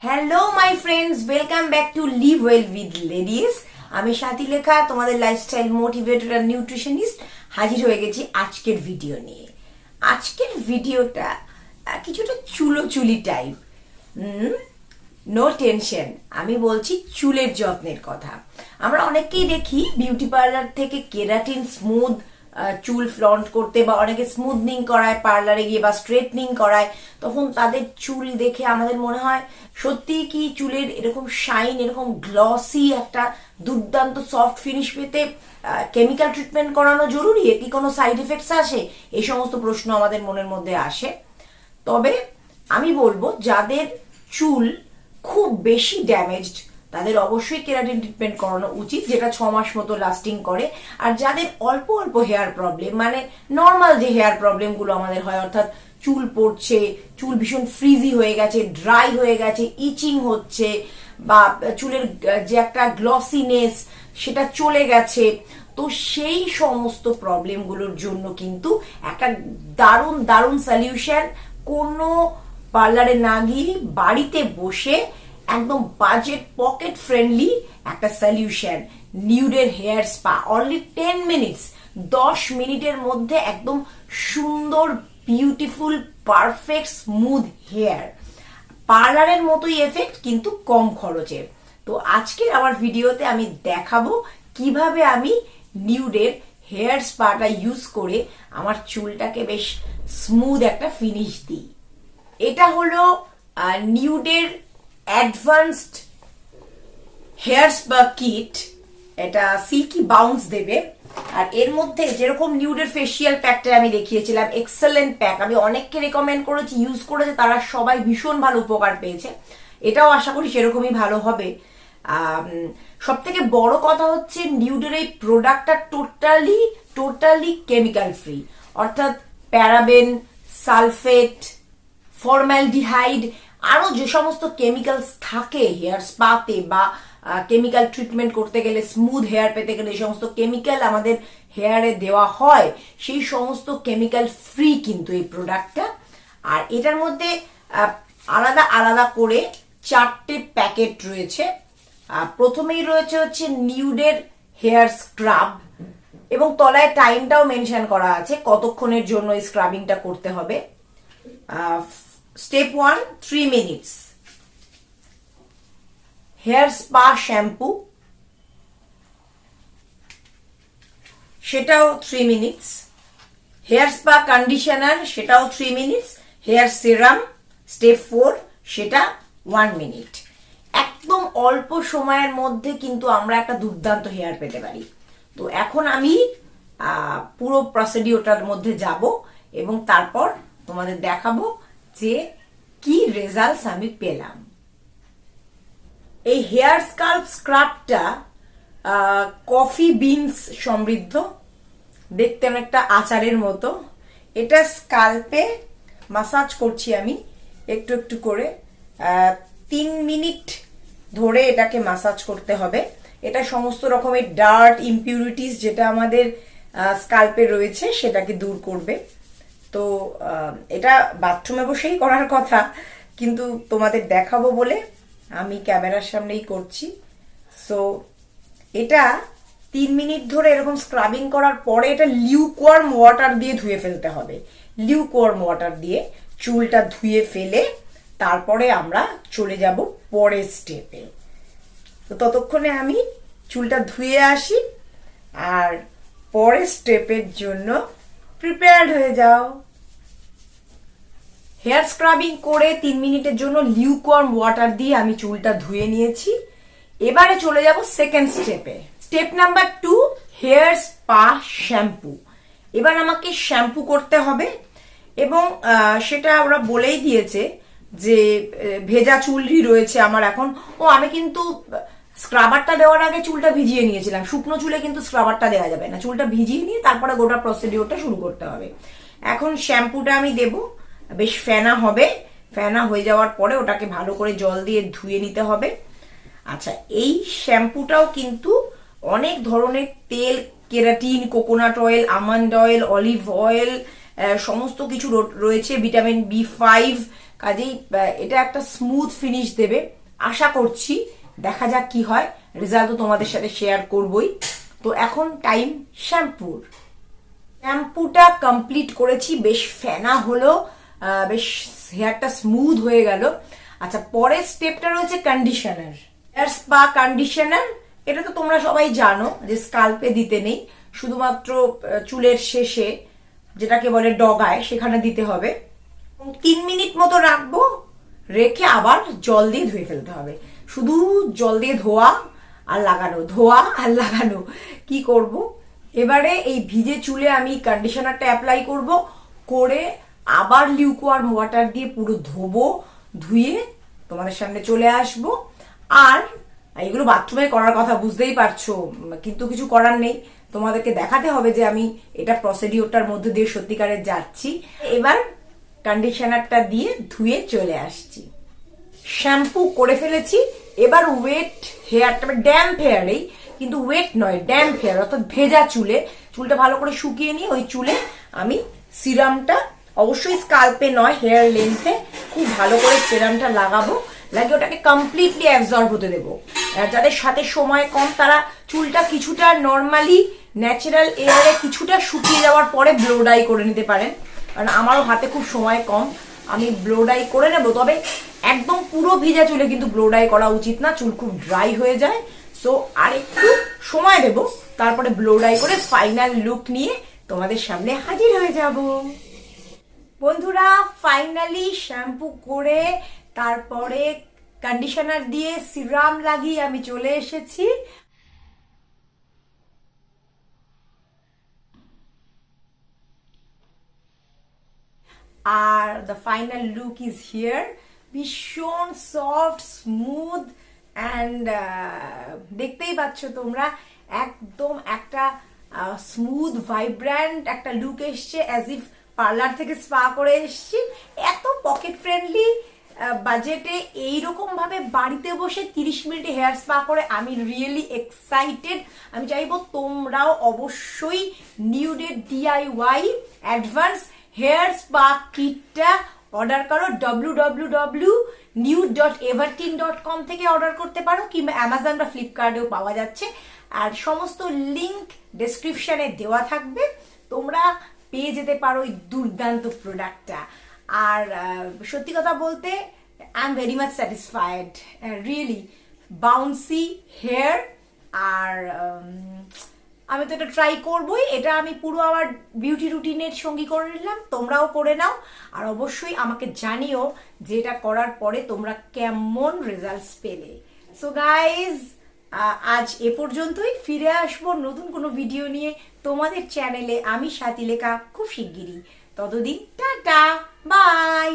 Hello my friends, welcome back to live well with ladies. আমি সাথী লেখা, তোমাদের lifestyle motivator আর nutritionist, হাজির হয়ে গেছি আজকের ভিডিও নিয়ে। আজকের ভিডিওটা কিছুটা চুলোচুলি টাইপ। নো টেনশন, আমি বলছি চুলের যত্নের কথা। আমরা অনেককেই দেখি বিউটি পার্লার থেকে কেরাটিন স্মুথ চুল ফ্লন্ট করতে, বা অনেকে স্মুথনিং করায় পার্লারে গিয়ে, বা স্ট্রেটনিং করায়। তখন তাদের চুল দেখে আমাদের মনে হয় সত্যি কি চুলের এরকম শাইন, এরকম গ্লসি একটা দুর্দান্ত সফট ফিনিশ পেতে কেমিক্যাল ট্রিটমেন্ট করানো জরুরি? কি কোনো সাইড এফেক্টস আসে? এই সমস্ত প্রশ্ন আমাদের মনের মধ্যে আসে। তবে আমি বলবো, যাদের চুল খুব বেশি ড্যামেজড তাদের অবশ্যই কেরাটিন ট্রিটমেন্ট করানো উচিত, যেটা 6 মাস মতো লাস্টিং করে। আর যাদের অল্প অল্প হেয়ার প্রবলেম, মানে নর্মাল যে হেয়ার প্রবলেমগুলো আমাদের হয়, অর্থাৎ চুল পড়ছে, চুল ভীষণ ফ্রিজি হয়ে গেছে, ড্রাই হয়ে গেছে, ইচিং হচ্ছে, বা চুলের যে একটা গ্লসিনেস সেটা চলে গেছে, তো সেই সমস্ত প্রবলেমগুলোর জন্য কিন্তু একটা দারুণ দারুণ সলিউশন, কোনো পার্লারে না গিয়ে বাড়িতে বসে একদম বাজেট পকেট ফ্রেন্ডলি একটা সলিউশন, নিউডের হেয়ার স্পা। অনলি 10 মিনিটস, 10 মিনিটের মধ্যে একদম সুন্দর, বিউটিফুল, পারফেক্ট স্মুথ হেয়ার। পার্লারের মতোই এফেক্ট, কিন্তু কম খরচে। তো আজকের আমার ভিডিওতে আমি দেখাবো কিভাবে আমি নিউডের হেয়ার স্পাটা ইউজ করে আমার চুলটাকে বেশ স্মুথ একটা ফিনিশ দিই। এটা হলো নিউডের অ্যাডভান্সড হেয়ার স্পা কিট। এটা সিল্কি বাউন্স দেবে। আর এর মধ্যে যেরকম নিউডের ফেসিয়াল প্যাকটা আমি দেখিয়েছিলাম, এক্সেলেন্ট প্যাক, আমি অনেককে রেকমেন্ড করেছি, ইউজ করেছে, তারা সবাই ভীষণ ভালো উপকার পেয়েছে। এটাও আশা করি সেরকমই ভালো হবে। সব থেকে বড় কথা হচ্ছে, নিউডের এই প্রোডাক্টটা টোটালি কেমিক্যাল ফ্রি, অর্থাৎ প্যারাবেন, সালফেট, ফর্মালডিহাইড, আরো যে সমস্ত কেমিক্যালস থাকে হেয়ার স্পাতে, বা কেমিক্যাল ট্রিটমেন্ট করতে গেলে, স্মুথ হেয়ার পেতে গেলে এই সমস্ত কেমিক্যাল আমাদের হেয়ারে দেওয়া হয়, সেই সমস্ত কেমিক্যাল ফ্রি কিন্তু এই প্রোডাক্টটা। আর এটার মধ্যে আলাদা আলাদা করে 4টে প্যাকেট রয়েছে। প্রথমেই রয়েছে হচ্ছে নিউডের হেয়ার স্ক্রাব, এবং তলায় টাইমটাও মেনশন করা আছে কতক্ষণের জন্য এই স্ক্রাবিংটা করতে হবে। Step 1, 3 minutes. Hair spa shampoo, সেটাও 3 মিনিটস। হেয়ার স্পা কন্ডিশনার, সেটাও 3 মিনিটস। হেয়ার সিরাম স্টেপ 4, সেটা 1 মিনিট। একদম অল্প সময়ের মধ্যে কিন্তু আমরা একটা দুর্দান্ত হেয়ার পেতে পারি। তো এখন আমি পুরো প্রসিডিওরটার মধ্যে যাব, এবং তারপর তোমাদের দেখাবো যে কি রেজাল্টস আমি পেলাম। এই হেয়ার স্কাল্প স্ক্রাবটা কফি বিনস সমৃদ্ধ, দেখতে অনেকটা আচারের মতো। এটা স্কাল্পে মাসাজ করছি আমি একটু একটু করে। 3 মিনিট ধরে এটাকে মাসাজ করতে হবে। এটা সমস্ত রকমের ডার্ট, ইমপিউরিটিস যেটা আমাদের স্কাল্পে রয়েছে সেটাকে দূর করবে। তো এটা বাথরুমে বসেই করার কথা, কিন্তু তোমাদের দেখাবো বলে আমি ক্যামেরার সামনেই করছি। সো এটা 3 মিনিট ধরে এরকম স্ক্রাবিং করার পরে এটা লিউকওয়ার্ম ওয়াটার দিয়ে ধুয়ে ফেলতে হবে। লিউকওয়ার্ম ওয়াটার দিয়ে চুলটা ধুয়ে ফেলে তারপরে আমরা চলে যাব পরের স্টেপে। তো ততক্ষণে আমি চুলটা ধুয়ে আসি, আর পরের স্টেপের জন্য প্রিপেয়ার্ড হয়ে যাও। হেয়ার স্ক্রাবিং করে 3 মিনিটের জন্য লিউকওয়ার্ম ওয়াটার দিয়ে আমি চুলটা ধুয়ে নিয়েছি। এবারে চলে যাব সেকেন্ড স্টেপে। Step number 2, hair spa shampoo. এবার আমাকে শ্যাম্পু করতে হবে, এবং সেটা ওরা বলেই দিয়েছে যে ভেজা চুলই রয়েছে আমার এখন। আমি কিন্তু স্ক্রাবারটা দেওয়ার আগে চুলটা ভিজিয়ে নিয়েছিলাম। শুকনো চুলে কিন্তু স্ক্রাবারটা দেওয়া যাবে না, চুলটা ভিজিয়ে নিয়ে তারপরে গোটা প্রসিডিওরটা শুরু করতে হবে। এখন শ্যাম্পুটা আমি দেব, বেশ ফেনা হবে। ফেনা হয়ে যাওয়ার পরে ওটাকে ভালো করে জল দিয়ে ধুয়ে নিতে হবে। আচ্ছা, এই শ্যাম্পুটাও কিন্তু অনেক ধরনের তেল, keratin, coconut oil, almond oil, olive oil, সমস্ত কিছু রয়েছে। ভিটামিন B5, কাজেই এটা একটা স্মুথ ফিনিশ দেবে আশা করছি। দেখা যাক কি হয়, রেজাল্ট তো তোমাদের সাথে শেয়ার করবই। তো এখন টাইম শ্যাম্পুর। শ্যাম্পুটা কমপ্লিট করেছি, বেশ ফেনা হলো, বেশ হেয়ারটা স্মুথ হয়ে গেল। আচ্ছা, পরের স্টেপটা রয়েছে কন্ডিশনার। হেয়ার স্পা কন্ডিশনার, এটা তো তোমরা সবাই জানো যে স্কাল্পে দিতে নেই, শুধুমাত্র চুলের শেষে যেটাকে বলে ডগায় সেখানে দিতে হবে। 3 মিনিট মতো রাখবো, রেখে আবার জল দিয়ে ধুয়ে ফেলতে হবে। শুধু জল দিয়ে ধোয়া আর লাগানো, ধোয়া আর লাগানো। কি করব এবারে, এই ভিজে চুলে আমি কন্ডিশনারটা অ্যাপ্লাই করব, করে আবার লিউকওয়ার্ম ওয়াটার দিয়ে পুরো ধোবো, ধুয়ে তোমাদের সামনে চলে আসব। আর এগুলো বাথরুমে করার কথা বুঝতেই পারছো, কিন্তু কিছু করার নেই, তোমাদেরকে দেখাতে হবে যে আমি এটা প্রসিডিওরটার মধ্যে দিয়ে সত্যিকারের যাচ্ছি। এবার কন্ডিশনারটা দিয়ে ধুয়ে চলে আসছি। শ্যাম্পু করে ফেলেছি, এবার ওয়েট হেয়ারটা, ড্যাম্প হেয়ারেই, কিন্তু ওয়েট নয়, ড্যাম্প হেয়ার অর্থাৎ ভেজা চুলে, চুলটা ভালো করে শুকিয়ে নিয়ে ওই চুলে আমি সিরামটা, অবশ্যই স্কাল্পে নয় হেয়ার লেন্থে, খুব ভালো করে সিরামটা লাগাবো, লাগিয়ে ওটাকে কমপ্লিটলি অ্যাবজর্ব হতে দেবো। যাদের সাথে সময় কম তারা চুলটা কিছুটা নর্মালি ন্যাচারাল এয়ারে কিছুটা শুকিয়ে যাওয়ার পরে ব্লো ডাই করে নিতে পারেন, কারণ আমারও হাতে খুব সময় কম, আমি ব্লো ডাই করে নেবো। তবে একদম পুরো ভিজা চুলে কিন্তু ব্লো ডাই করা উচিত না, চুল খুব ড্রাই হয়ে যায়। সো আর একটু সময় দেবো, তারপরে ব্লো ডাই করে ফাইনাল লুক নিয়ে তোমাদের সামনে হাজির হয়ে যাব। বন্ধুরা, ফাইনালি শ্যাম্পু করে তারপরে কন্ডিশনার দিয়ে সিরাম লাগিয়ে আমি চলে এসেছি। Are the final look is here, ভীষণ সফট, স্মুথ অ্যান্ড দেখতেই পাচ্ছ তোমরা, একদম একটা স্মুথ ভাইব্র্যান্ট একটা লুক এসছে, অ্যাজ ইফ পার্লার থেকে স্পা করে এসছি। এত পকেট ফ্রেন্ডলি বাজেটে এইরকম ভাবে বাড়িতে বসে 30 মিনিটে হেয়ার স্পা করে আমি রিয়েলি এক্সাইটেড। আমি চাইবো তোমরাও অবশ্যই নিউডের DIY অ্যাডভান্স হেয়ার স্পা কিটটা অর্ডার করো। www.nude.evertin.com থেকে অর্ডার করতে পারো, কিংবা অ্যামাজন বা ফ্লিপকার্টেও পাওয়া যাচ্ছে। আর সমস্ত লিঙ্ক ডেসক্রিপশনে দেওয়া থাকবে, তোমরা পেয়ে যেতে পারো এই দুর্দান্ত প্রোডাক্টটা। আর সত্যি কথা বলতে I am very much satisfied, really bouncy hair. আর আমি তো এটা ট্রাই করবোই, এটা আমি পুরো আমার বিউটি রুটিনের সঙ্গী করে নিলাম, তোমরাও করে নাও। আর অবশ্যই আমাকে জানিও যে এটা করার পরে তোমরা কেমন রেজাল্টস পেলে। সো গাইজ, আজ এ পর্যন্তই, ফিরে আসবো নতুন কোনো ভিডিও নিয়ে তোমাদের চ্যানেলে আমি স্বাতিলেখা খুব শিগগিরই। ততদিন টাটা, বাই।